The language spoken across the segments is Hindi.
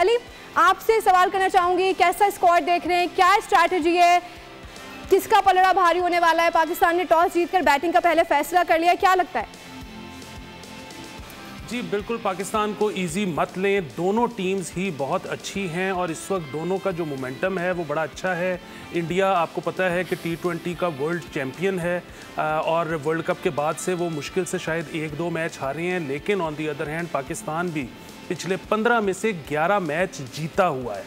अली, आपसे सवाल करना चाहूंगी, कैसा स्क्वाड देख रहे हैं, क्या स्ट्रैटेजी है, किसका पलड़ा भारी होने वाला है? पाकिस्तान ने टॉस जीतकर बैटिंग का पहले फैसला कर लिया, क्या लगता है? जी बिल्कुल, पाकिस्तान को इजी मत लें, दोनों टीम्स ही बहुत अच्छी हैं और इस वक्त दोनों का जो मोमेंटम है वो बड़ा अच्छा है। इंडिया आपको पता है कि T20 का वर्ल्ड चैम्पियन है और वर्ल्ड कप के बाद से वो मुश्किल से शायद 1-2 मैच हारे हैं, लेकिन on the other hand Pakistan भी पिछले 15 में से 11 मैच जीता हुआ है।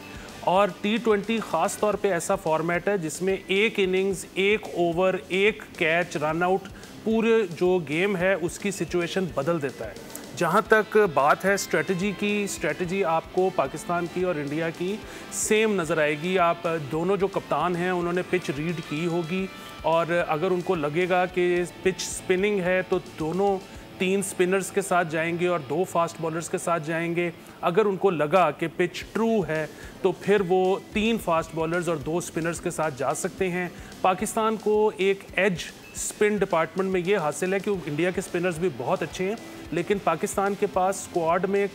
और T20 ख़ास तौर पे ऐसा फॉर्मेट है जिसमें एक इनिंग्स, एक ओवर, एक कैच, रन आउट, पूरे जो गेम है उसकी सिचुएशन बदल देता है। जहाँ तक बात है स्ट्रेटजी की, स्ट्रेटजी आपको पाकिस्तान की और इंडिया की सेम नज़र आएगी। आप दोनों जो कप्तान हैं उन्होंने पिच रीड की होगी और अगर उनको लगेगा कि पिच स्पिनिंग है तो दोनों 3 स्पिनर्स के साथ जाएंगे और 2 फास्ट बॉलर्स के साथ जाएंगे। अगर उनको लगा कि पिच ट्रू है तो फिर वो 3 फास्ट बॉलर्स और 2 स्पिनर्स के साथ जा सकते हैं। पाकिस्तान को एक एज स्पिन डिपार्टमेंट में ये हासिल है कि इंडिया के स्पिनर्स भी बहुत अच्छे हैं, लेकिन पाकिस्तान के पास स्क्वाड में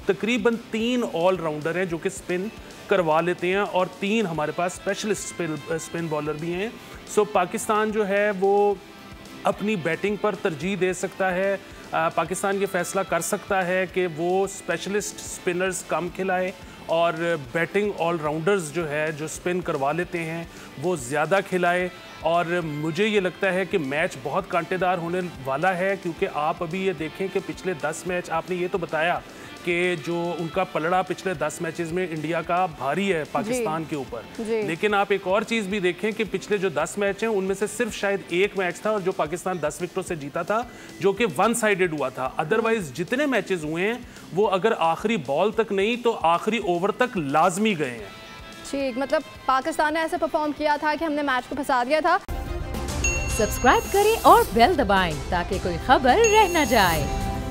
तकरीबन 3 ऑलराउंडर हैं जो कि स्पिन करवा लेते हैं और 3 हमारे पास स्पेशलिस्ट स्पिन बॉलर भी हैं। सो पाकिस्तान जो है वो अपनी बैटिंग पर तरजीह दे सकता है। पाकिस्तान ये फैसला कर सकता है कि वो स्पेशलिस्ट स्पिनर्स कम खिलाए और बैटिंग ऑलराउंडर्स जो है जो स्पिन करवा लेते हैं वो ज़्यादा खिलाए। और मुझे ये लगता है कि मैच बहुत कांटेदार होने वाला है, क्योंकि आप अभी ये देखें कि पिछले 10 मैच, आपने ये तो बताया कि जो उनका पलड़ा पिछले 10 मैचेस में इंडिया का भारी है पाकिस्तान के ऊपर, लेकिन आप एक और चीज़ भी देखें कि पिछले जो 10 मैच हैं उनमें से सिर्फ शायद एक मैच था और जो पाकिस्तान 10 विकेटों से जीता था, जो कि 1 साइडेड हुआ था। अदरवाइज जितने मैचेस हुए हैं वो अगर आखिरी बॉल तक नहीं तो आखिरी ओवर तक लाजमी गए हैं। ठीक, मतलब पाकिस्तान ने ऐसे परफॉर्म किया था कि हमने मैच को फंसा दिया था। सब्सक्राइब करें और बेल दबाएं ताकि कोई खबर रह न जाए।